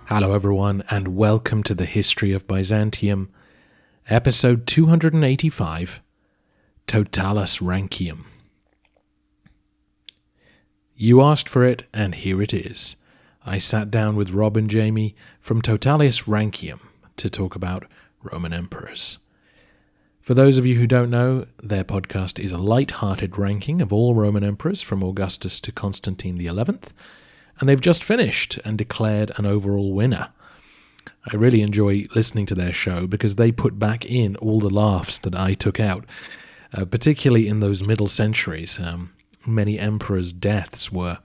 Hello everyone, and welcome to the History of Byzantium, episode 285, Totalus Rankium. You asked for it, and here it is. I sat down with Rob and Jamie from Totalus Rankium to talk about Roman emperors. For those of you who don't know, their podcast is a light-hearted ranking of all Roman emperors from Augustus to Constantine XI, and they've just finished and declared an overall winner. I really enjoy listening to their show because they put back in all the laughs that I took out, particularly in those middle centuries. Many emperors' deaths were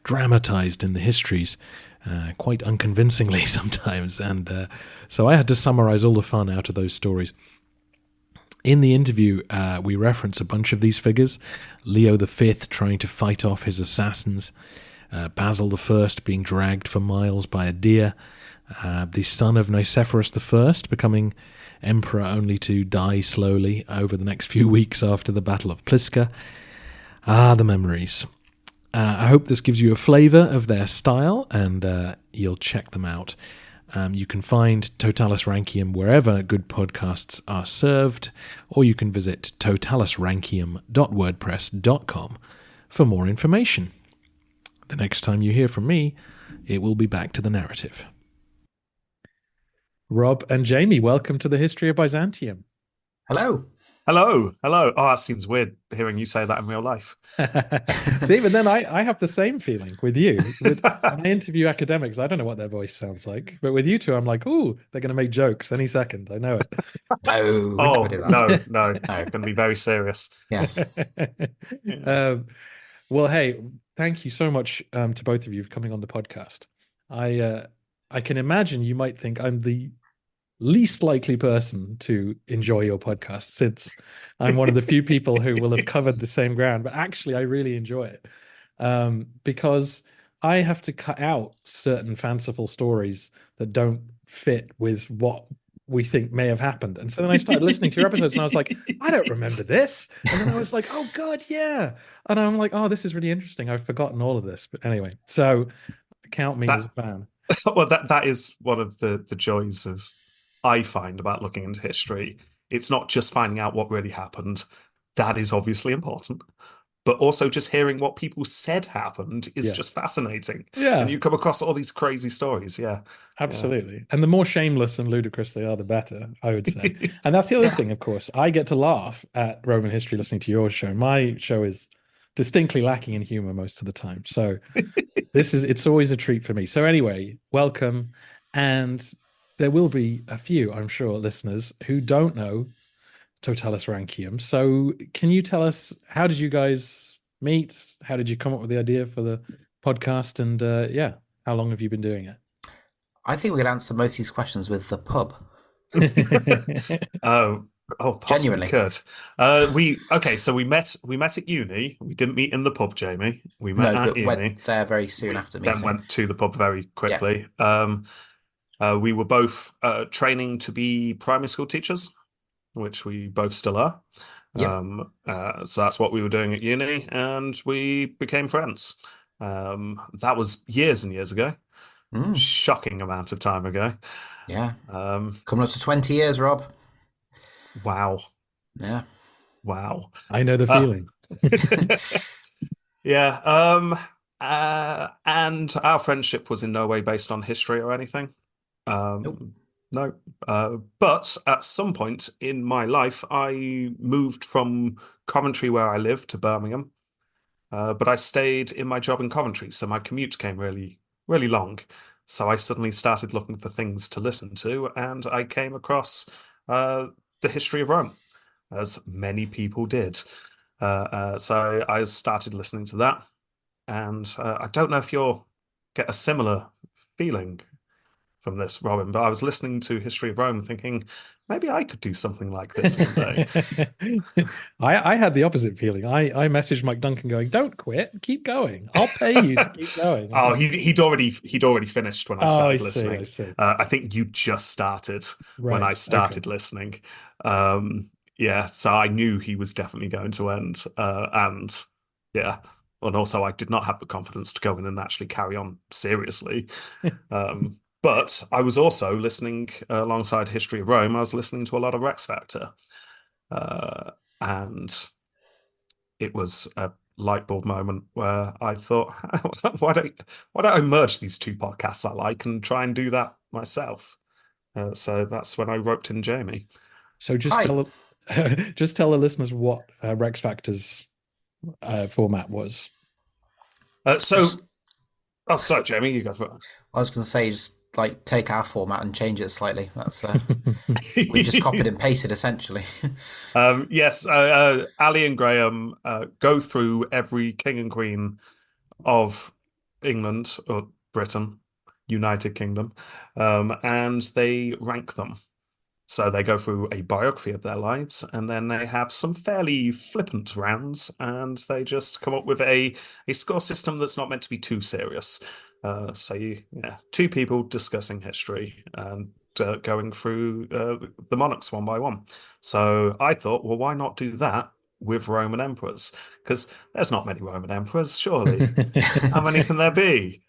dramatized in the histories, quite unconvincingly sometimes, and so I had to summarize all the fun out of those stories. In the interview, we reference a bunch of these figures: Leo V trying to fight off his assassins, Basil I being dragged for miles by a deer, the son of Nicephorus I becoming emperor only to die slowly over the next few weeks after the Battle of Pliska. The memories. I hope this gives you a flavour of their style, and you'll check them out. You can find Totalus Rankium wherever good podcasts are served, or you can visit totalusrankium.wordpress.com for more information. The next time you hear from me, it will be back to the narrative. Rob and Jamie, welcome to the History of Byzantium. Hello. Hello. Oh, that seems weird hearing you say that in real life. See, but then I have the same feeling with you. When I interview academics, I don't know what their voice sounds like. But with you two, I'm like, ooh, they're going to make jokes any second. I know it. No, going to be very serious. Yes. Well, hey, thank you so much to both of you for coming on the podcast. I can imagine you might think I'm the least likely person to enjoy your podcast, since I'm one of the few people who will have covered the same ground, but actually I really enjoy it because I have to cut out certain fanciful stories that don't fit with what we think may have happened. And so then I started listening to your episodes and I was like, I don't remember this. And then I was like, oh God, yeah. And I'm like, oh, this is really interesting. I've forgotten all of this. But anyway, so count me as a fan. Well, that is one of the joys of I find about looking into history. It's not just finding out what really happened. That is obviously important. But also just hearing what people said happened is just fascinating. Yeah. And you come across all these crazy stories. Yeah. Absolutely. Yeah. And the more shameless and ludicrous they are, the better, I would say. And that's the other thing, of course. I get to laugh at Roman history listening to your show. My show is distinctly lacking in humor most of the time. So it's always a treat for me. So anyway, welcome. And there will be a few, I'm sure, listeners who don't know Totalus Rankium. So can you tell us, how did you guys meet? How did you come up with the idea for the podcast? And how long have you been doing it? I think we could answer most of these questions with the pub. Possibly Genuinely. Could. So we met at uni. We didn't meet in the pub, Jamie. We met at uni. Went there very soon after meeting. Then went to the pub very quickly. Yeah. We were both training to be primary school teachers, which we both still are. Yep. So that's what we were doing at uni, and we became friends. That was years and years ago. Shocking amount of time ago. Yeah. Coming up to 20 years, Rob. Wow. Yeah. Wow. I know the feeling. Yeah. And our friendship was in no way based on history or anything. Nope. No. But at some point in my life, I moved from Coventry, where I lived, to Birmingham. But I stayed in my job in Coventry, so my commute came really, really long. So I suddenly started looking for things to listen to, and I came across the history of Rome, as many people did. So I started listening to that, and I don't know if you'll get a similar feeling from this, Robin, but I was listening to History of Rome thinking, maybe I could do something like this one day. I had the opposite feeling. I messaged Mike Duncan going, don't quit, keep going. I'll pay you to keep going. Oh, he'd already finished when I started listening. I see. I think you just started when I started listening. Yeah, so I knew he was definitely going to end. And yeah, and also I did not have the confidence to go in and actually carry on seriously. But I was also listening alongside History of Rome. I was listening to a lot of Rex Factor, and it was a light bulb moment where I thought, why don't I merge these two podcasts I like and try and do that myself? So that's when I roped in Jamie. So just just tell the listeners what Rex Factor's format was. Oh, sorry, Jamie, you go for it. I was going to say, just like take our format and change it slightly. That's we've just copied and pasted essentially. Yes, Ali and Graham go through every king and queen of England or Britain, United Kingdom, and they rank them. So they go through a biography of their lives, and then they have some fairly flippant rounds, and they just come up with a score system that's not meant to be too serious. So two people discussing history and going through the monarchs one by one. So I thought, well, why not do that with Roman emperors? Because there's not many Roman emperors, surely. How many can there be?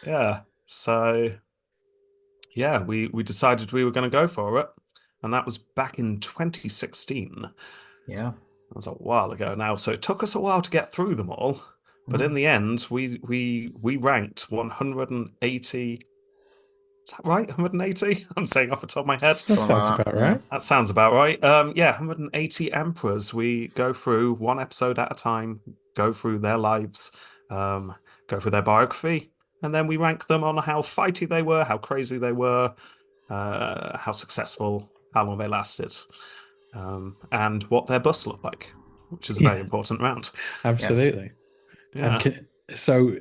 Yeah. So yeah, we decided we were going to go for it, and that was back in 2016. Yeah, that was a while ago now. So it took us a while to get through them all, but in the end, we ranked 180. Is that right? 180? I'm saying off the top of my head. That sounds about right. That sounds about right. Yeah, 180 emperors. We go through one episode at a time, go through their lives, go through their biography, and then we rank them on how fighty they were, how crazy they were, how successful, how long they lasted, and what their busts look like, which is a very important round. Absolutely. Yes. Yeah. So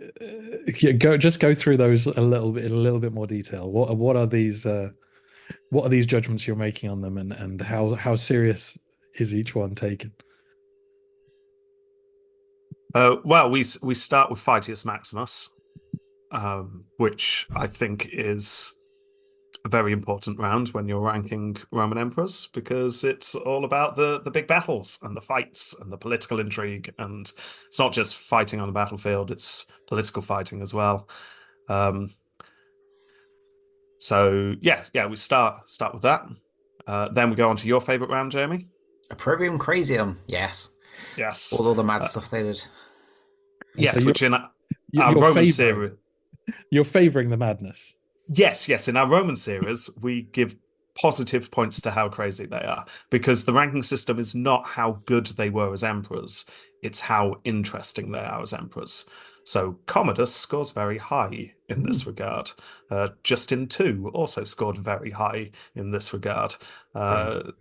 go through those a little bit more detail. What are these judgments you're making on them, and how serious is each one taken? Well, we start with Phytius Maximus, which I think is a very important round when you're ranking Roman emperors, because it's all about the big battles and the fights and the political intrigue, and it's not just fighting on the battlefield, it's political fighting as well. So yeah, we start with that. Then we go on to your favorite round, Jamie. Opprobrium Crasium, yes. All the mad stuff they did. Yes, so which in our Roman series, you're favoring the madness. Yes. In our Roman series, we give positive points to how crazy they are, because the ranking system is not how good they were as emperors, it's how interesting they are as emperors. So Commodus scores very high in this regard. Justin II also scored very high in this regard. So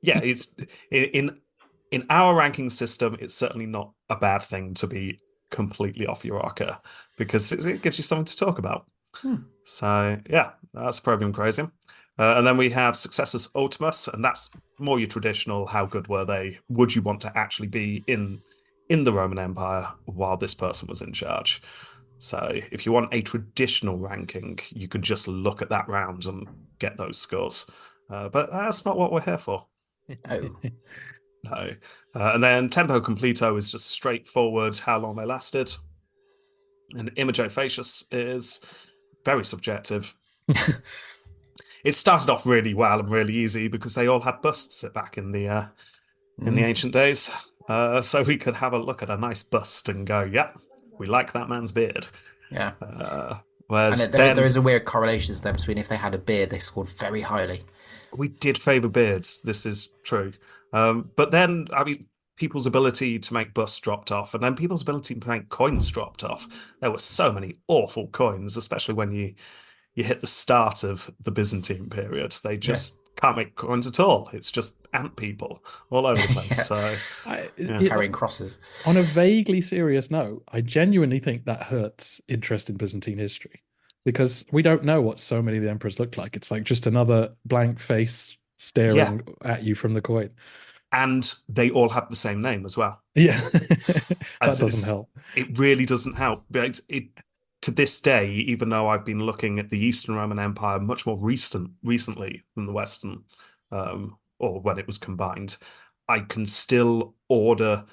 it's in our ranking system, it's certainly not a bad thing to be completely off your rocker, because it gives you something to talk about. So yeah, that's Opprobrium Crasium. And then we have Successus Ultimus, and that's more your traditional, how good were they? Would you want to actually be in the Roman Empire while this person was in charge? So if you want a traditional ranking, you could just look at that round and get those scores. But that's not what we're here for. No. And then Tempo Completo is just straightforward, how long they lasted. And Imago Facius is very subjective. It started off really well and really easy because they all had busts back in the ancient days. So we could have a look at a nice bust and go, yeah, we like that man's beard. Yeah. Whereas there is a weird correlation there between if they had a beard, they scored very highly. We did favour beards. This is true. But then, I mean, people's ability to make busts dropped off, and then people's ability to make coins dropped off. There were so many awful coins, especially when you hit the start of the Byzantine period. They just can't make coins at all. It's just ant people all over the place. Carrying crosses. On a vaguely serious note, I genuinely think that hurts interest in Byzantine history, because we don't know what so many of the emperors looked like. It's like just another blank face staring at you from the coin. And they all have the same name as well. Yeah. That doesn't help. It really doesn't help. to this day, even though I've been looking at the Eastern Roman Empire much more recently than the Western, or when it was combined, I can still order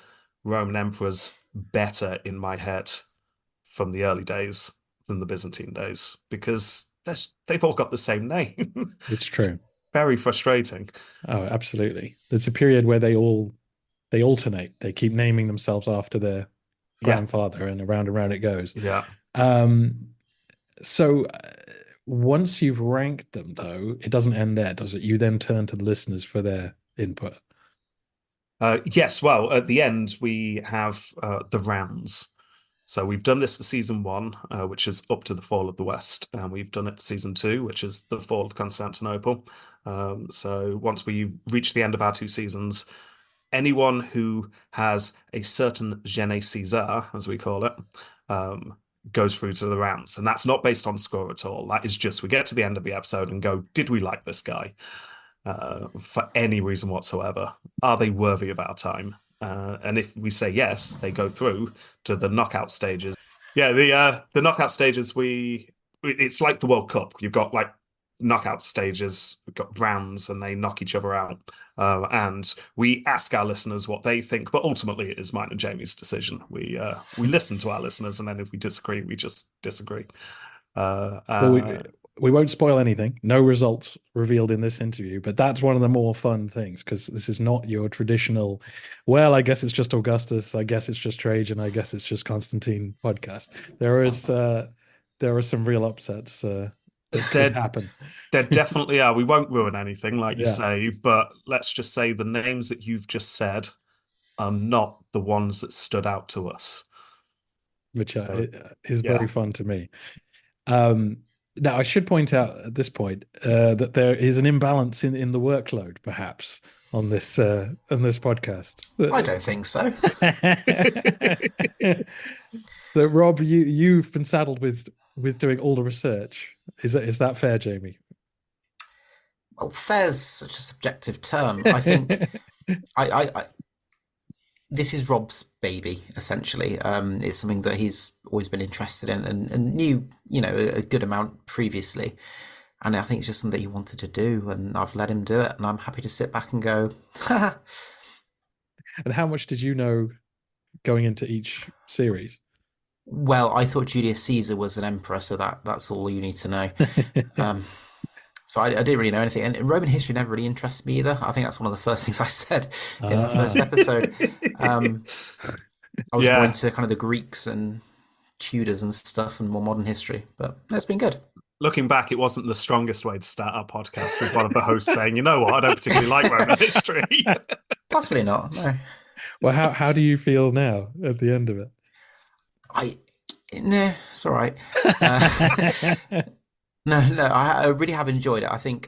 Roman emperors better in my head from the early days than the Byzantine days because they've all got the same name. It's true. Very frustrating. Oh, absolutely. There's a period where they alternate. They keep naming themselves after their grandfather, and around it goes. Yeah. So once you've ranked them, though, it doesn't end there, does it? You then turn to the listeners for their input. Yes. Well, at the end, we have the rounds. So we've done this for season 1, which is up to the fall of the West, and we've done it for season 2, which is the fall of Constantinople. So once we reach the end of our 2 seasons, anyone who has a certain je ne Caesar, as we call it, goes through to the rounds. And that's not based on score at all. That is just, we get to the end of the episode and go, did we like this guy? For any reason whatsoever. Are they worthy of our time? And if we say yes, they go through to the knockout stages. Yeah, the knockout stages, it's like the World Cup. You've got like knockout stages, we've got rounds, and they knock each other out. And we ask our listeners what they think, but ultimately it is mine and Jamie's decision. We listen to our listeners, and then if we disagree, we just disagree. Well, we won't spoil anything. No results revealed in this interview, but that's one of the more fun things because this is not your traditional, well, I guess it's just Augustus, I guess it's just Trajan, I guess it's just Constantine podcast. There are some real upsets that could happen. There definitely are. We won't ruin anything, like you say, but let's just say the names that you've just said are not the ones that stood out to us. Which is very fun to me. Now, I should point out at this point that there is an imbalance in the workload, perhaps, on this podcast. I don't think so. That Rob, you've been saddled with doing all the research. Is that fair, Jamie? Well, fair's such a subjective term. I think I this is Rob's baby, essentially. It's something that he's always been interested in and knew, a good amount previously. And I think it's just something that he wanted to do, and I've let him do it, and I'm happy to sit back and go, ha. And how much did you know going into each series? Well, I thought Julius Caesar was an emperor, so that's all you need to know. So I didn't really know anything. And Roman history never really interested me either. I think that's one of the first things I said in the first episode. I was more into kind of the Greeks and Tudors and stuff and more modern history, but it's been good. Looking back, it wasn't the strongest way to start our podcast with one of the hosts saying, you know what, I don't particularly like Roman history. Possibly not, no. Well, how do you feel now at the end of it? It's all right. No, I really have enjoyed it. I think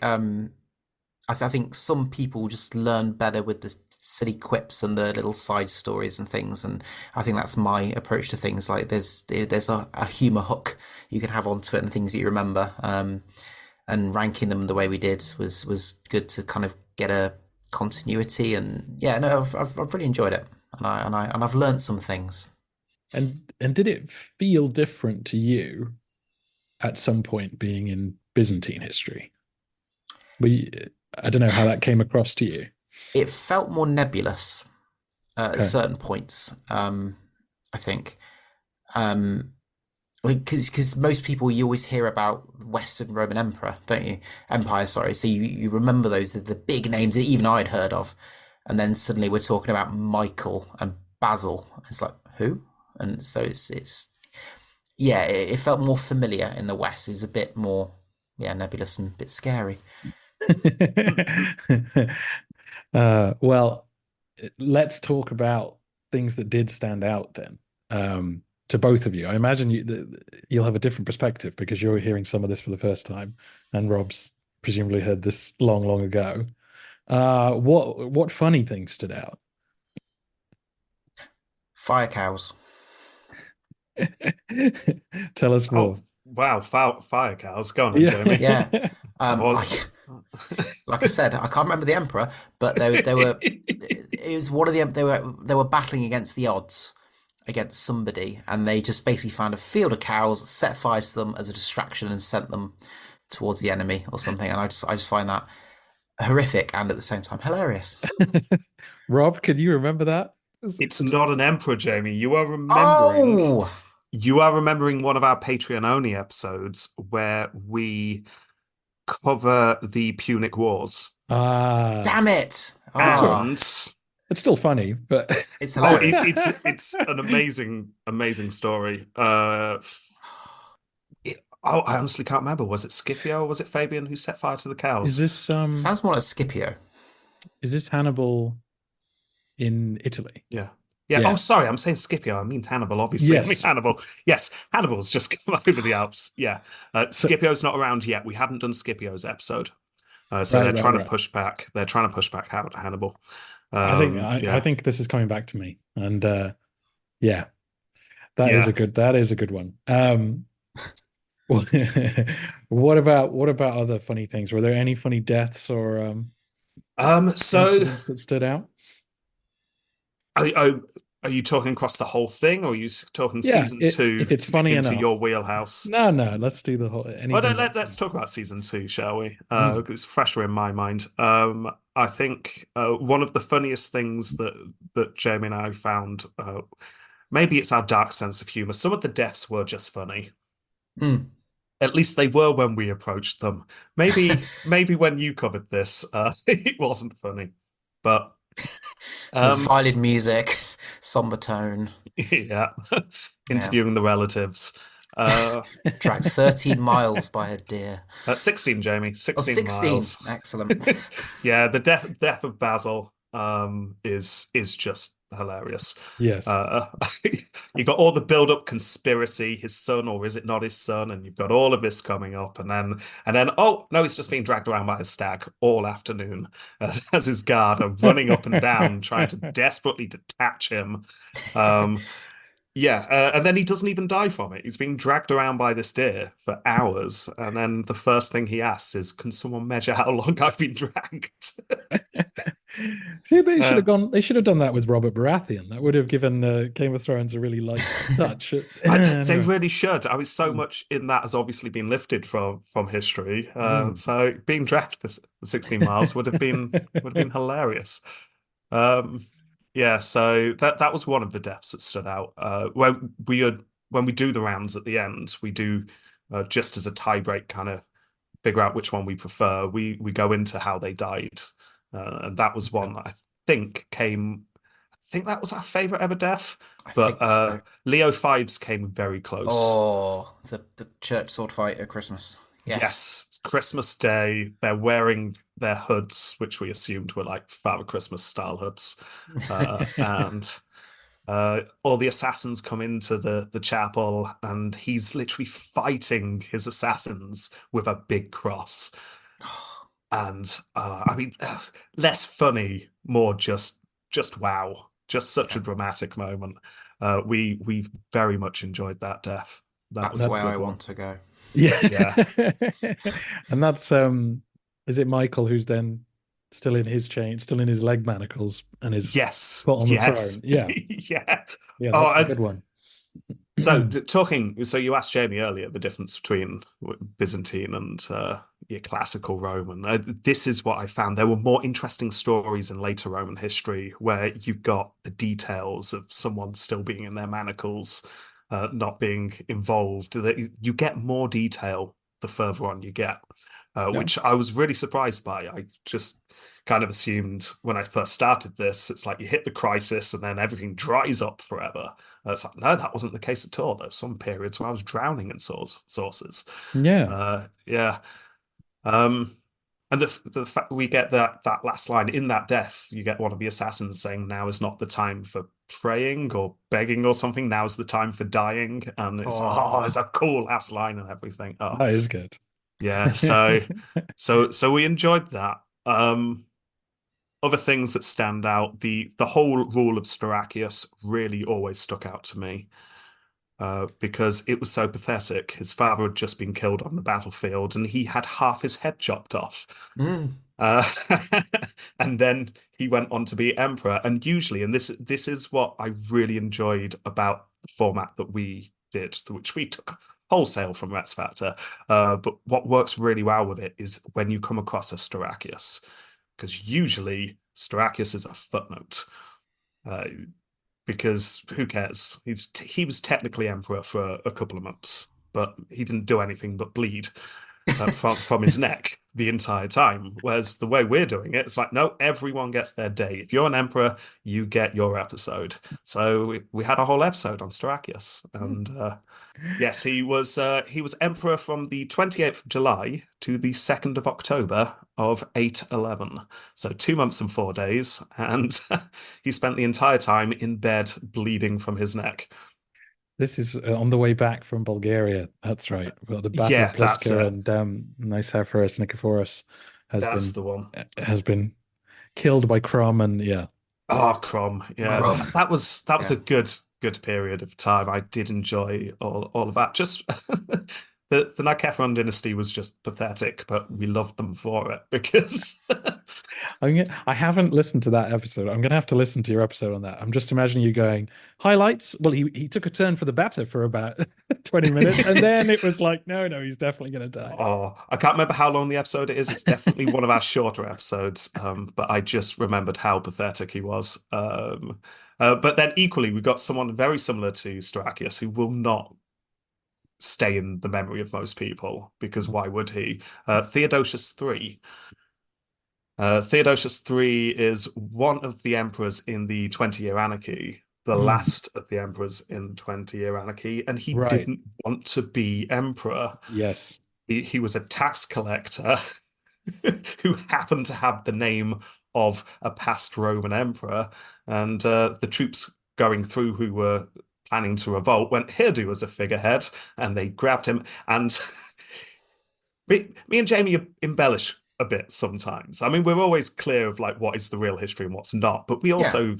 I think some people just learn better with the silly quips and the little side stories and things, and I think that's my approach to things. Like there's a humor hook you can have onto it and things that you remember. And ranking them the way we did was good to kind of get a continuity. And I've really enjoyed it, and I've learned some things. And did it feel different to you at some point being in Byzantine history? I don't know how that came across to you. It felt more nebulous at certain points, I think. Because most people, you always hear about Western Roman Emperor, don't you? Empire, sorry. So you remember those, the big names that even I'd heard of. And then suddenly we're talking about Michael and Basil. It's like, who? And so it felt more familiar in the West. It was a bit more, nebulous and a bit scary. Well, let's talk about things that did stand out then, to both of you. I imagine you'll have a different perspective because you're hearing some of this for the first time, and Rob's presumably heard this long, long ago. What funny things stood out? Fire cows. Tell us more. Oh, wow, fire cows. Go on, Jamie. Yeah. Like I said, I can't remember the emperor, but they were. It was one of the. They were battling against the odds, against somebody, and they just basically found a field of cows, set fire to them as a distraction, and sent them towards the enemy or something. And I just find that horrific and at the same time hilarious. Rob, can you remember that? It's not an emperor, Jamie. Oh, You are remembering one of our Patreon only episodes where we cover the Punic Wars. Ah, damn it! so And it's still funny, but It's oh, hilarious. it's an amazing story. I honestly can't remember. Was it Scipio or was it Fabian who set fire to the is cows? this Sounds more like Scipio. Hannibal in Italy? Yeah. Yeah. Oh, Yeah. sorry. I'm saying Scipio. I mean Hannibal, obviously. I mean Yes. Hannibal. Yes, Hannibal's just come over the Alps. Yeah. So Scipio's not around yet. We hadn't done Scipio's episode. So right, they're right, trying to right. push back. They're trying to push back Hannibal. I Yeah. think this is coming back to me, and yeah, Yeah. that is a good one. What about other funny things? Were there any funny deaths or So incidents that stood out? are, are, are you talking across the whole thing, or are you talking Yeah, season two, if it's funny sticking to enough. your wheelhouse? No, no, let's do the whole Well, anything let's talk about season two, shall we? Mm. It's fresher in my mind. I think one of the funniest things that Jamie and I found, maybe it's our dark sense of humor. Some of the deaths were just funny. Mm. At least they were when we approached them. Maybe when you covered this, it wasn't funny. But There's um, violin music, somber tone. yeah, Yeah. interviewing the relatives. Uh, Dragged 13 miles by a deer. 16, Jamie, Oh, 16 16. miles. Excellent. Yeah, the death of Basil is just hilarious. Yes. Uh, you got all the build-up conspiracy, his son, or is it not his son? And you've got all of this coming up, and then oh no, he's just being dragged around by a stag all afternoon as his guard are running up and down, trying to desperately detach him. Um, yeah, and then he doesn't even die from it. He's being dragged around by this deer for hours, and then the first thing he asks is, "Can someone measure how long I've been dragged?" See, they should Uh, have gone. They should have done that with Robert Baratheon. That would have given Game of Thrones a really light touch. they Anyway. really should. I mean, so Mm, much in that has obviously been lifted from history. mm. So being dragged for 16 miles would have been hilarious. Um, yeah, so that was one of the deaths that stood out. When we do the rounds at the end, we do just as a tiebreak kind of figure out which one we prefer. We go into how they died, and that was Okay. one that I think came. I think that was our favorite ever death, I but think so. Leo Fives came very close. Oh, the church sword fight at Christmas. Yes. Yes, Christmas Day, they're wearing their hoods, which we assumed were like Father Christmas style hoods, and all the assassins come into the chapel, and he's literally fighting his assassins with a big cross. And I mean, less funny, more just wow, just such a Yeah, dramatic moment. We very much enjoyed that death. That that's was the a That way I good one. want to go. yeah. Yeah. And that's is it Michael who's then still in his chain, still in his leg manacles and is Yes. put on the throne? Yes. Yeah. Yeah. Yeah, Oh, that's a good one. so talking. So you asked Jamie earlier the difference between Byzantine and your classical Roman. This is what I found. There were more interesting stories in later Roman history where you got the details of someone still being in their manacles, not being involved. That you get more detail the further on you get, Yeah. which I was really surprised by. I just kind of assumed when I first started this, it's like you hit the crisis and then everything dries up forever. It's like, no, that wasn't the case at all. There's some periods where I was drowning in sources. Yeah. Yeah. Um, and the fact we get that last line in that death, you get one of the assassins saying, "Now is not the time for praying or begging or something. Now is the time for dying." And it's Oh, a cool ass line and everything. Oh, That is good. yeah. So we enjoyed that. Other things that stand out, the whole rule of Stauracius really always stuck out to me, because it was so pathetic. His father had just been killed on the battlefield, and he had half his head chopped off. mm. Uh, and then he went on to be emperor. And usually, and this is what I really enjoyed about the format that we did, which we took wholesale from Rex Factor. But what works really well with it is when you come across a Stauracius, because usually Stauracius is a footnote. Uh, because who cares? He was technically emperor for a couple of months, but he didn't do anything but bleed from his neck the entire time. Whereas the way we're doing it, it's like, no, everyone gets their day. If you're an emperor, you get your episode. So we had a whole episode on Stauracius, and yes, he was emperor from the 28th of July to the 2nd of October of 811. So 2 months and 4 days, and he spent the entire time in bed bleeding from his neck. This is on the way back from Bulgaria. That's right. Well, the Battle of Yeah, that's Pliska it. and Nicephorus Nicephorus That's the one. has been killed by Crom, and yeah. Oh, Crom. Yeah, Crom. that was Yeah. a good period of time. I did enjoy all of that. Just the Nikephron dynasty was just pathetic, but we loved them for it because I haven't listened to that episode. I'm gonna have to listen to your episode on that. I'm just imagining you going highlights. Well, he took a turn for the better for about 20 minutes, and then it was like, no, he's definitely gonna die. oh, I can't remember how long the episode it is. It's definitely one of our shorter episodes. But I just remembered how pathetic he was. But then equally, we got someone very similar to Stauracius who will not stay in the memory of most people because why would he? Theodosius III. Theodosius III is one of the emperors in the 20-year anarchy, the Mm, last of the emperors in the 20-year anarchy, and he right. didn't want to be emperor. Yes. He was a tax collector who happened to have the name of a past Roman emperor, and the troops going through who were planning to revolt went, "Here, do as a figurehead," and they grabbed him. And me and Jamie embellish a bit sometimes. I mean, we're always clear of like what is the real history and what's not, but we Yeah. also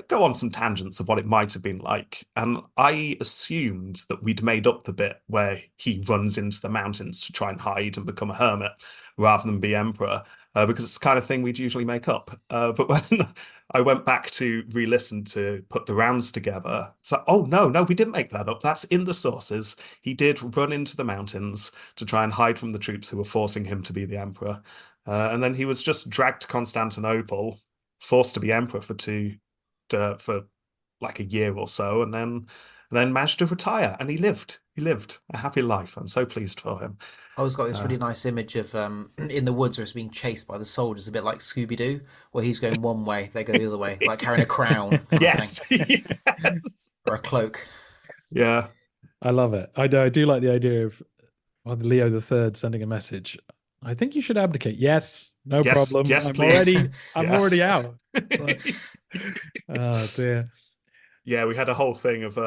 go on some tangents of what it might have been like. And I assumed that we'd made up the bit where he runs into the mountains to try and hide and become a hermit rather than be emperor, because it's the kind of thing we'd usually make up. But when I went back to re-listen to put the rounds together, so oh no, we didn't make that up. That's in the sources. He did run into the mountains to try and hide from the troops who were forcing him to be the emperor. And then he was just dragged to Constantinople, forced to be emperor for like a year or so, and then managed to retire. And he lived a happy life. I'm so pleased for him. I always got this Uh, really nice image of in the woods where he's being chased by the soldiers, a bit like Scooby-Doo, where he's going one way, they go the other way, like carrying a crown kind of thing, yes, yes, or a cloak. yeah, I love it. I do like the idea of Leo the Third sending a message. I think you should abdicate. Yes, no yes, problem. yes, please, I'm yes. already out. Like, oh dear. Yeah, we had a whole thing of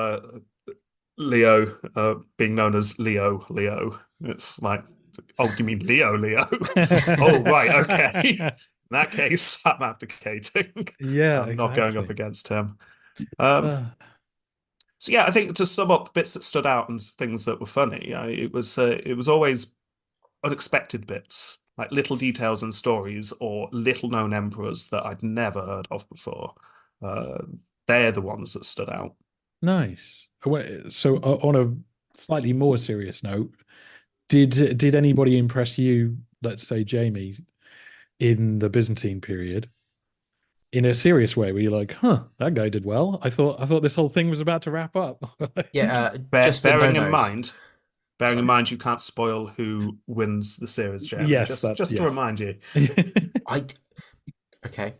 Leo being known as Leo. It's like, oh, you mean Leo? Oh, right, okay. In that case, I'm abdicating. Yeah, I'm not going up exactly. against him. Um, Uh, so yeah, I think to sum up bits that stood out and things that were funny, it was always unexpected bits, like little details and stories or little known emperors that I'd never heard of before. Uh, they're the ones that stood out. nice. So, on a slightly more serious note, did anybody impress you? Let's say Jamie in the Byzantine period in a serious way, where you're like, "Huh, that guy did well." I thought this whole thing was about to wrap up. Yeah, Bear, Justin No bearing in Nose. mind, bearing in Sorry. mind you can't spoil who wins the series, Jeremy. Yes, Just to yes. remind you, I okay.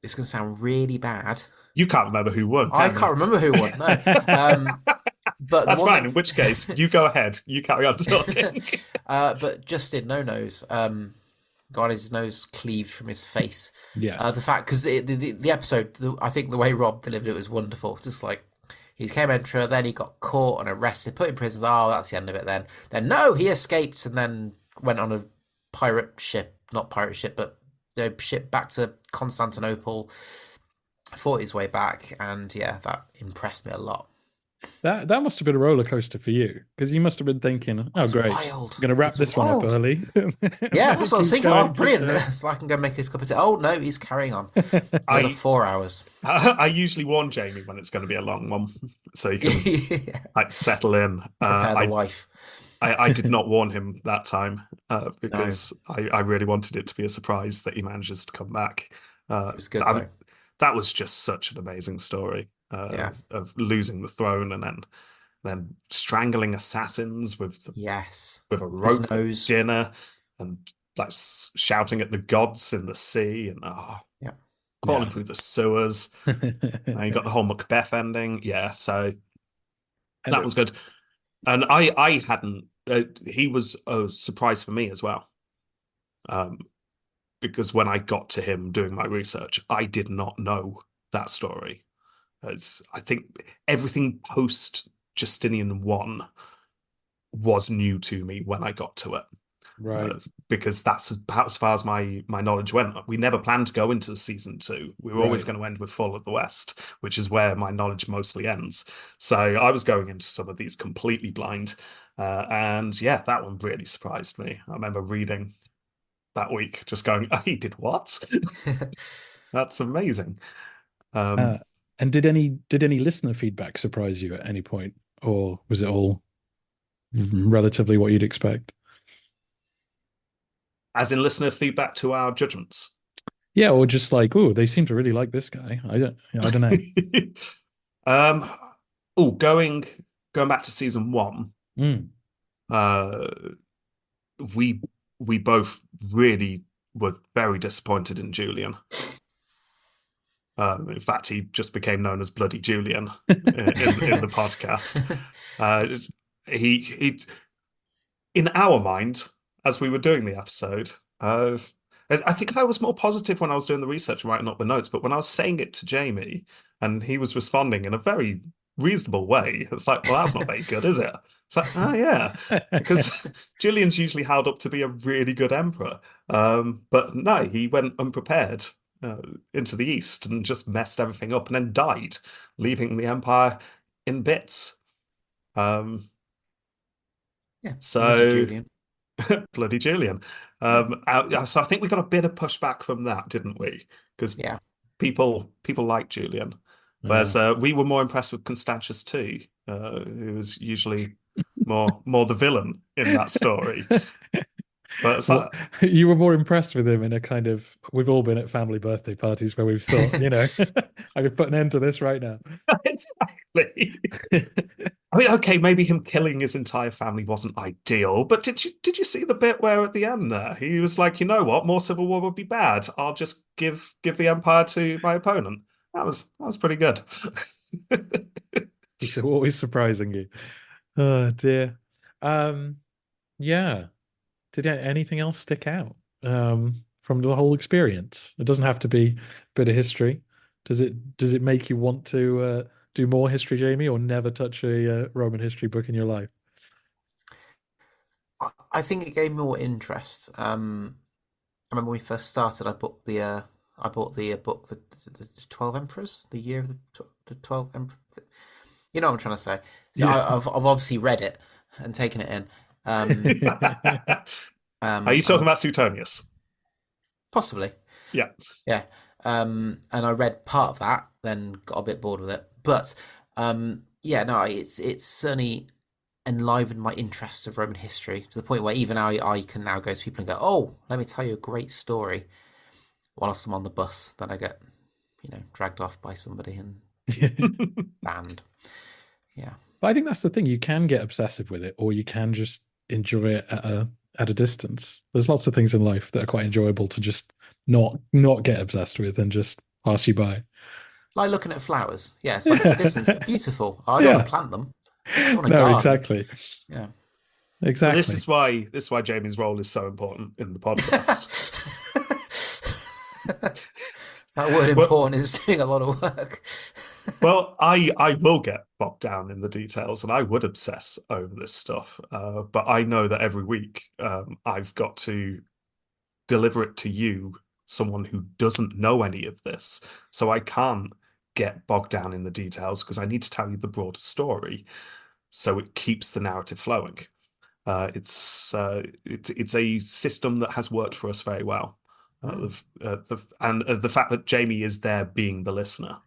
This can sound really bad. you can't remember who won, I can you? can't remember who won. No. But the That's one fine. that In which case, you go ahead. You carry on talking. but Justin No Nose got his nose cleaved from his face. Yes. The fact because the episode, I think the way Rob delivered it was wonderful. Just like he became emperor, then he got caught and arrested, put in prison. Oh, that's the end of it. Then no, he escaped and then went on a pirate ship, not pirate ship, but ship back to Constantinople. Fought his way back, and yeah, that impressed me a lot. That must have been a roller coaster for you because you must have been thinking, Oh, "Oh, it's great, wild. I'm going to wrap It's this one up wild. early." And Yeah, then that's it what I was keeps thinking. Oh, going, keeps brilliant. going. So I can go make a cup of tea. Oh, no, he's carrying on. Another I 4 hours. I usually warn Jamie when it's going to be a long one, so he can Yeah. like settle in. Prepare the wife. I did not warn him that time No, because I really wanted it to be a surprise that he manages to come back. it was good That though. that was just such an amazing story Yeah. of losing the throne and then strangling assassins Yes. with a His rope at nose. dinner and like shouting at the gods in the sea and Yeah. crawling Yeah. through the sewers. And you got the whole Macbeth ending. Yeah, so And that was good. And I hadn't. He was a surprise for me as well. Um, because when I got to him doing my research, I did not know that story. I think everything post Justinian 1 was new to me when I got to it. right. Because that's about as far as my knowledge went. We never planned to go into season 2. We were always Right. going to end with Fall of the West, which is where my knowledge mostly ends. So I was going into some of these completely blind. And yeah, that one really surprised me. I remember reading that week, just going, oh, he did what? That's amazing. Um, Uh, and did any listener feedback surprise you at any point, or was it all relatively what you'd expect? as in listener feedback to our judgments. Yeah, or just like, oh, they seem to really like this guy. I don't know. um, oh, going back to season 1, Mm. uh, we we both really were very disappointed in Julian. In fact, he just became known as Bloody Julian in the podcast. Uh, he in our mind, as we were doing the episode, I think I was more positive when I was doing the research and writing up the notes, but when I was saying it to Jamie and he was responding in a very reasonable way, it's like, well, that's not very good, is it? It's like, oh yeah, because Julian's usually held up to be a really good emperor, but no, he went unprepared uh, into the east and just messed everything up and then died, leaving the empire in bits. Um, Yeah. Bloody so. Julian. Bloody Julian. Yeah. So I think we got a bit of pushback from that, didn't we? Because Yeah. people like Julian, Yeah. whereas we were more impressed with Constantius II, who was usually more the villain in that story. But it's Well, like, you were more impressed with him in a kind of, we've all been at family birthday parties where we've thought, I could put an end to this right now. exactly. I mean, okay, maybe him killing his entire family wasn't ideal, but did you see the bit where at the end there he was like, you know what, more civil war would be bad. I'll just give the empire to my opponent. That was pretty good. He's always surprising you. Oh dear. Um, yeah. Did anything else stick out from the whole experience? It doesn't have to be a bit of history. Does it make you want to do more history, Jamie, or never touch a Roman history book in your life? I think it gave me more interest. I remember when we first started, I bought the book, the 12 Emperors, the year of the 12 Emperors. You know what I'm trying to say. So Yeah. I've obviously read it and taken it in. Um, Are you and talking about Suetonius? possibly, Yeah. yeah. And I read part of that, then got a bit bored with it. But yeah, no, it's certainly enlivened my interest of Roman history to the point where even I can now go to people and go, "Oh, let me tell you a great story." Whilst I'm on the bus, then I get, dragged off by somebody and banned. Yeah. But I think that's the thing. You can get obsessive with it, or you can just enjoy it at a distance. There's lots of things in life that are quite enjoyable to just not get obsessed with and just pass you by. Like looking at flowers. Yeah, it's like from a distance, they're beautiful. I don't want Yeah. to plant them. I want a No, garden. exactly. Yeah. But Exactly. this is why Jamie's role is so important in the podcast. That word Well, important is doing a lot of work. well, I will get bogged down in the details and I would obsess over this stuff. But I know that every week I've got to deliver it to you, someone who doesn't know any of this. So I can't get bogged down in the details because I need to tell you the broader story, so it keeps the narrative flowing. It's a system that has worked for us very well. The fact that Jamie is there being the listener,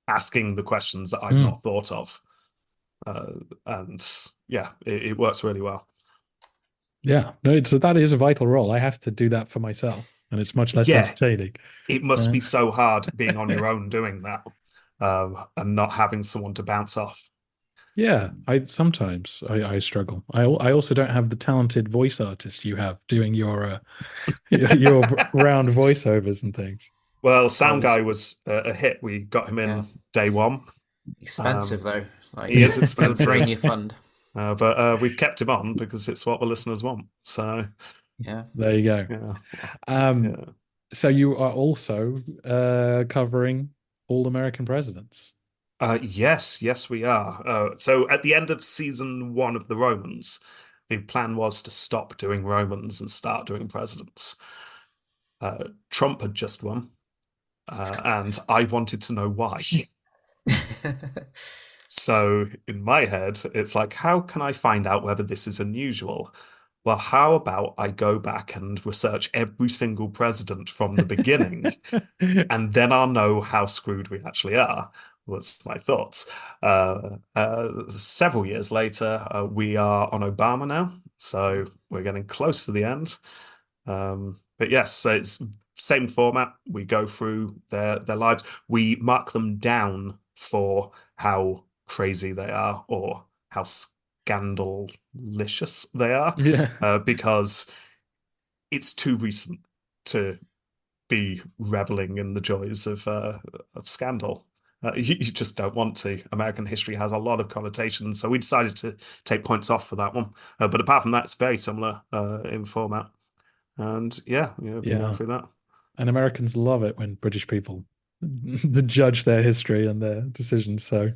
asking the questions that I've not thought of, and yeah, it works really well. Yeah, no, that is a vital role. I have to do that for myself, and it's much less Yeah, entertaining. it must be so hard being on your own doing that, and not having someone to bounce off. Yeah, I sometimes I struggle. I also don't have the talented voice artist you have doing your round voiceovers and things. Well, Oh, Sound Guy was a hit. We got him yeah, in day one. expensive though. He Like is it'll drain expensive, your fund. but we've kept him on because it's what the listeners want. So Yeah. There you go. yeah, Um, yeah. so you are also covering all American presidents. Yes, yes, we are. So at the end of season one of the Romans, the plan was to stop doing Romans and start doing presidents. Trump had just won, and I wanted to know why. So in my head, it's like, how can I find out whether this is unusual? Well, how about I go back and research every single president from the beginning, and then I'll know how screwed we actually are, was my thoughts. Several years later, we are on Obama now, so we're getting close to the end. But yes, so it's same format. We go through their lives. We mark them down for how crazy they are or how scandalicious they are, Yeah. because it's too recent to be reveling in the joys of scandal. You just don't want to. American history has a lot of connotations, so we decided to take points off for that one. But apart from that, it's very similar in format. And yeah, been going Yeah. through that. And Americans love it when British people to judge their history and their decisions. So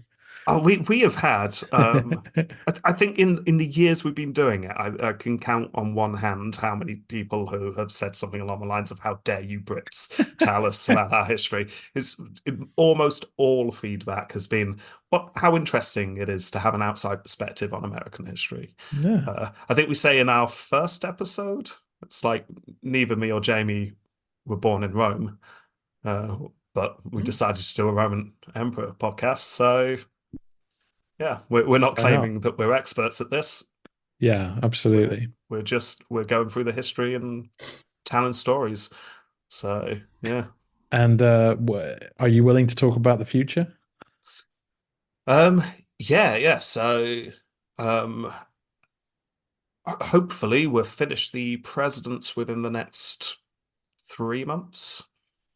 Oh, we have had. I think in the years we've been doing it, I can count on one hand how many people who have said something along the lines of "How dare you Brits tell us about our history?" Almost all feedback has been how interesting it is to have an outside perspective on American history. yeah. I think we say in our first episode, it's like neither me or Jamie were born in Rome, uh, but we decided to do a Roman Emperor podcast, so. Yeah, we're not Why not? claiming that we're experts at this. Yeah, We're absolutely. we're going through the history and telling stories. So yeah. And are you willing to talk about the future? Um yeah. So um hopefully we'll finish the presidents within the next 3 months.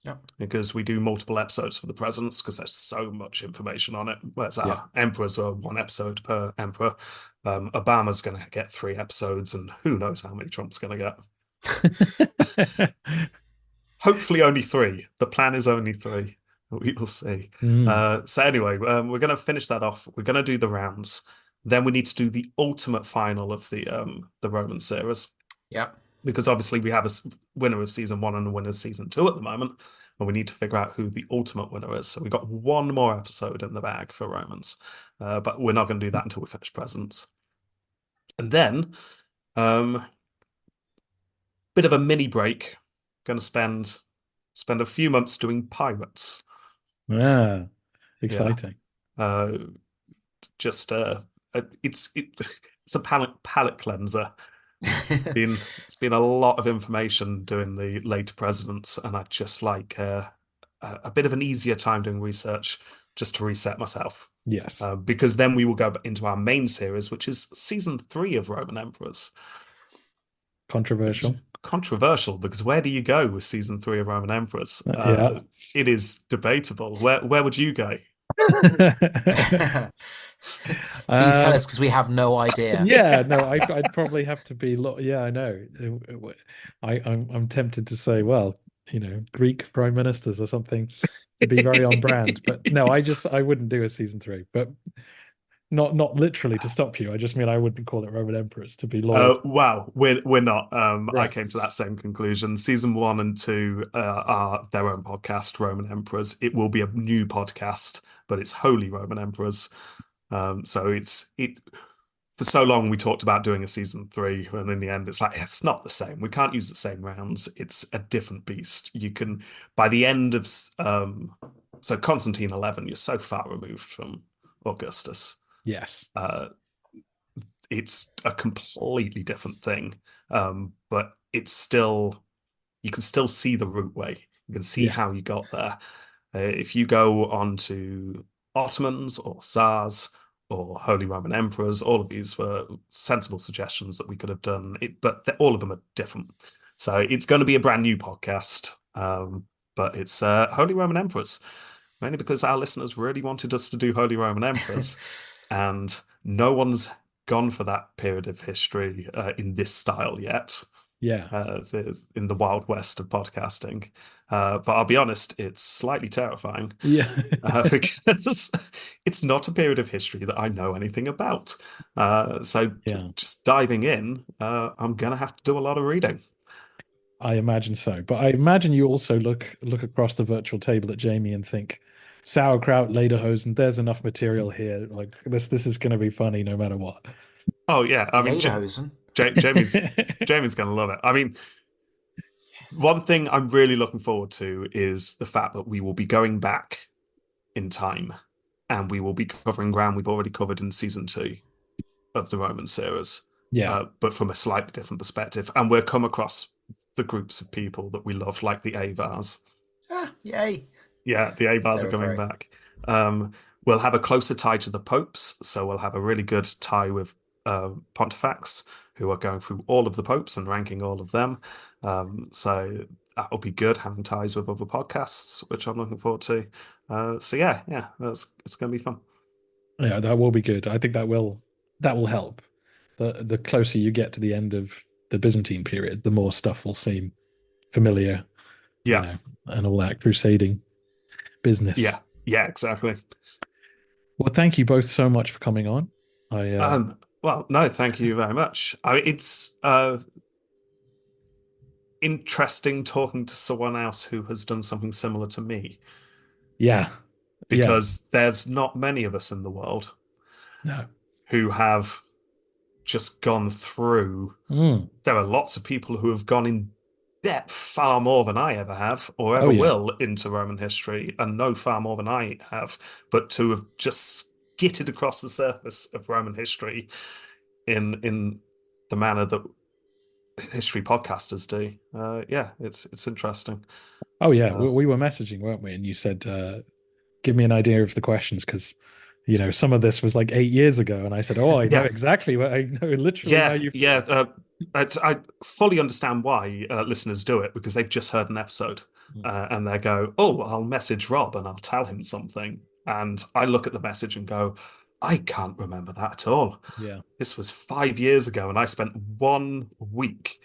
Yeah. Because we do multiple episodes for the presidents because there's so much information on it. Whereas Yeah. our emperors are one episode per emperor. Obama's going to get 3 episodes, and who knows how many Trump's going to get. Hopefully, only three. The plan is only three. We will see. Mm. So anyway, we're going to finish that off. We're going to do the rounds. Then we need to do the ultimate final of the Roman series. Yeah. Because obviously we have a winner of season one and a winner of season two at the moment, and we need to figure out who the ultimate winner is. So we've got one more episode in the bag for Romans, but we're not going to do that until we finish presents. And then, bit of a mini break. Going to spend a few months doing pirates. Yeah, Yeah, exciting. just it's a palate cleanser. It's been a lot of information doing the later presidents, and I'd just like a bit of an easier time doing research just to reset myself. Yes. Because then we will go into our main series, which is season 3 of Roman Emperors. Controversial. Controversial, because where do you go with season 3 of Roman Emperors? Yeah. It is debatable. Where would you go? Please tell us because we have no idea. Yeah, no, I'd probably have to be. Yeah, I know. I'm tempted to say, well, Greek prime ministers or something to be very on brand, but no, I wouldn't do a season 3. But not literally to stop you. I just mean I wouldn't call it Roman emperors to be loyal. Wow, we're not. I Right. came to that same conclusion. Season 1 and 2 are their own podcast, Roman Emperors. It will be a new podcast, but it's Holy Roman Emperors. So it for so long we talked about doing a season 3, and in the end it's like it's not the same. We can't use the same rounds. It's a different beast. You can by the end of so Constantine XI, you're so far removed from Augustus. Yes. Uh, it's a completely different thing. But it's still you can still see the route way. You can see Yeah. how you got there. If you go on to Ottomans or Tsars or Holy Roman Emperors, all of these were sensible suggestions that we could have done, but all of them are different. So it's going to be a brand new podcast, but it's Holy Roman Emperors, mainly because our listeners really wanted us to do Holy Roman Emperors, and no one's gone for that period of history in this style yet. Yeah. In the Wild West of podcasting. But I'll be honest, it's slightly terrifying Yeah. because it's not a period of history that I know anything about. So Yeah. just diving in, I'm gonna have to do a lot of reading. I imagine so. But I imagine you also look across the virtual table at Jamie and think, sauerkraut, lederhosen, there's enough material here. Like this is gonna be funny no matter what. Oh yeah, I mean, Lederhosen. Jamie's gonna love it. I mean, Yes. one thing I'm really looking forward to is the fact that we will be going back in time and we will be covering ground we've already covered in season 2 of the Roman series, Yeah. but from a slightly different perspective. And we'll come across the groups of people that we love, like the Avars. Ah, yay. Yeah, the Avars are Very, coming very. back. We'll have a closer tie to the popes, so we'll have a really good tie with Pontifex, who are going through all of the popes and ranking all of them. So that'll be good, having ties with other podcasts, which I'm looking forward to. So yeah, it's going to be fun. Yeah, that will be good. I think that will help. The closer you get to the end of the Byzantine period, the more stuff will seem familiar, Yeah, and all that crusading business. yeah, yeah, exactly. Well, thank you both so much for coming on. I Well, no, thank you very much. It's interesting talking to someone else who has done something similar to me, yeah, yeah, because there's not many of us in the world no. who have just gone through. Mm. There are lots of people who have gone in depth far more than I ever have or Oh ever yeah. will into Roman history and know far more than I have, but to have just skitted across the surface of Roman history in the manner that history podcasters do. Yeah, it's interesting. Oh yeah. Uh, We were messaging, weren't we? And you said, give me an idea of the questions because some of this was like 8 years ago, and I said, oh, I know yeah, exactly what I know literally how yeah, you yeah. feel. I fully understand why listeners do it because they've just heard an episode Mm. and they go, "Oh, I'll message Rob and I'll tell him something." And I look at the message and go, "I can't remember that at all. Yeah. This was 5 years ago, and I spent 1 week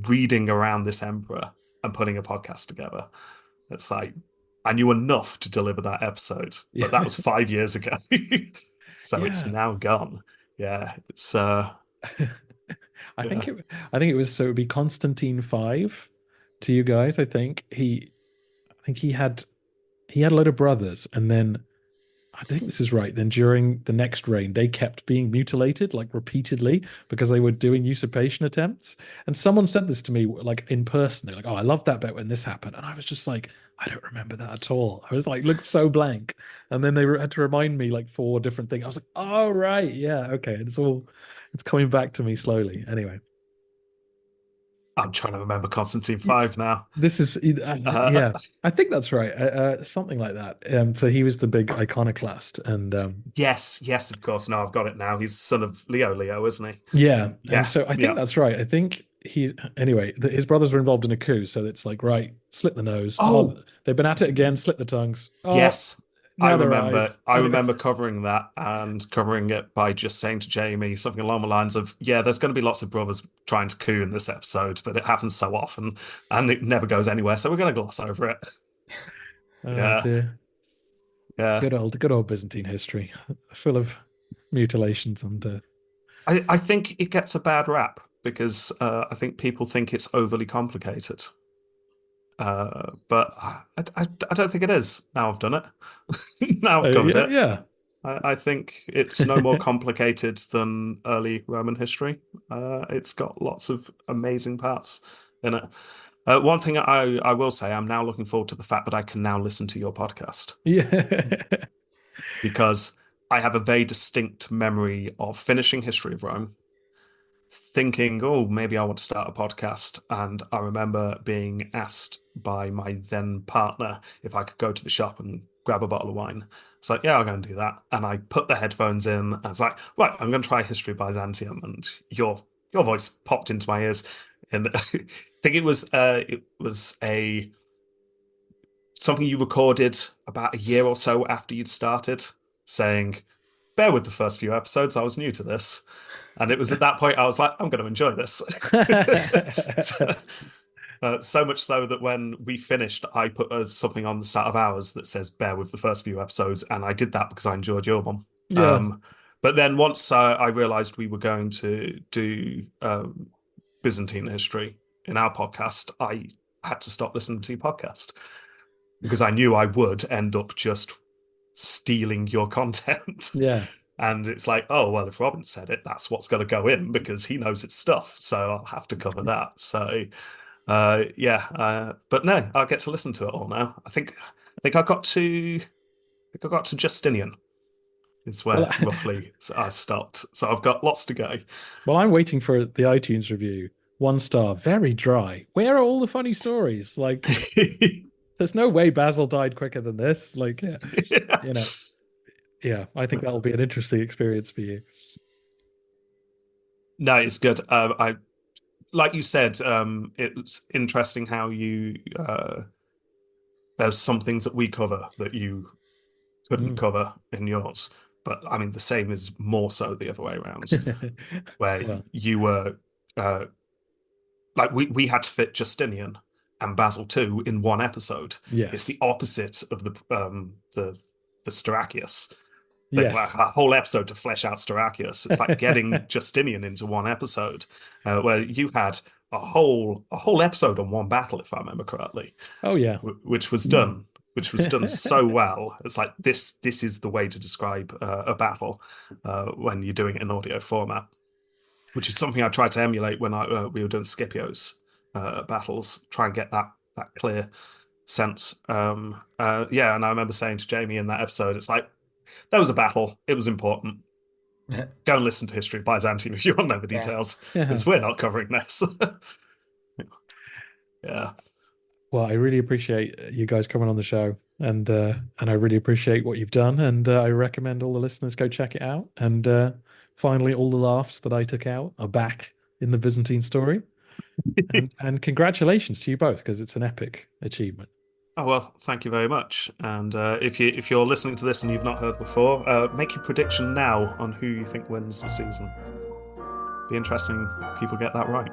reading around this emperor and putting a podcast together." It's like I knew enough to deliver that episode, but that Yeah. was 5 years ago. So it's Yeah. now gone. Yeah, it's I think yeah. it was so it would be Constantine V to you guys. I think he had a load of brothers, and then I think this is right. Then during the next reign, they kept being mutilated like repeatedly because they were doing usurpation attempts. And someone said this to me like in person. They're like, "Oh, I love that bit when this happened," and I was just like, "I don't remember that at all." I was like, looked so blank. And then they had to remind me like 4 different things. I was like, "Oh right, yeah, okay." It's coming back to me slowly. Anyway, I'm trying to remember Constantine V now. this is Uh, yeah, I think that's right. Something like that. So he was the big iconoclast, and yes, of course. No, I've got it now. He's son of Leo, isn't he? yeah, and Yeah, so I think yeah. that's right. I think anyway, his brothers were involved in a coup, so it's like, right, slit the nose. Oh, Oh, they've been at it again, slit the tongues. Oh, yes. I now their remember. eyes. I And remember covering that and covering it by just saying to Jamie something along the lines of, "Yeah, there's going to be lots of brothers trying to coup in this episode, but it happens so often and it never goes anywhere, so we're going to gloss over it." oh Yeah, dear. Yeah. Good old Byzantine history, full of mutilations and I think it gets a bad rap because I think people think it's overly complicated. But I don't think it is. Now I've done it. Now I've covered yeah, it. yeah. I think it's no more complicated than early Roman history. It's got lots of amazing parts in it. One thing I will say, I'm now looking forward to the fact that I can now listen to your podcast Yeah. because I have a very distinct memory of finishing History of Rome, thinking, oh, maybe I want to start a podcast. And I remember being asked by my then partner if I could go to the shop and grab a bottle of wine. It's like, yeah, I'm going to do that. And I put the headphones in and it's like, right, I'm going to try History of Byzantium. And your voice popped into my ears. And I think it was a something you recorded about a year or so after you'd started, saying, bear with the first few episodes, I was new to this. And it was at that point I was like, I'm going to enjoy this. so, so much so that when we finished, I put something on the start of ours that says, bear with the first few episodes. And I did that because I enjoyed your one. Yeah. But then once I realized we were going to do Byzantine history in our podcast, I had to stop listening to your podcast because I knew I would end up just stealing your content. Yeah. And it's like, oh, well, if Robin said it, that's what's going to go in because he knows his stuff. So I'll have to cover that. So, but no, I'll get to listen to it all now. I think I got to Justinian. Is Well, where roughly I stopped. So I've got lots to go. well, I'm waiting for the iTunes review. 1 star, very dry. Where are all the funny stories? Like, there's no way Basil died quicker than this. Like, yeah, you know, yeah, I think that'll be an interesting experience for you. No, it's good. I like you said, it's interesting how you there's some things that we cover that you couldn't Mm. cover in yours. But I mean, the same is more so the other way around, where Well, you were uh, like we had to fit Justinian and Basil too in one episode. It's yes, the opposite of the Stauracius thing, like yes, a whole episode to flesh out Stauracius. It's like getting Justinian into one episode, where you had a whole episode on one battle, if I remember correctly, oh yeah, which was done. Which was done so well. It's like this is the way to describe a battle when you're doing it in audio format, which is something I tried to emulate when we were doing Scipio's battles, try and get that clear sense. Yeah, and I remember saying to Jamie in that episode, it's like, there was a battle, it was important. Go and listen to History of Byzantium if you want to know the Yeah. details, yeah. because we're not covering this. Yeah. Well, I really appreciate you guys coming on the show, and I really appreciate what you've done, and I recommend all the listeners go check it out. And finally, all the laughs that I took out are back in the Byzantine story. And congratulations to you both because it's an epic achievement. Oh well, thank you very much. And if you're listening to this and you've not heard before, make your prediction now on who you think wins the season. Be interesting if people get that right.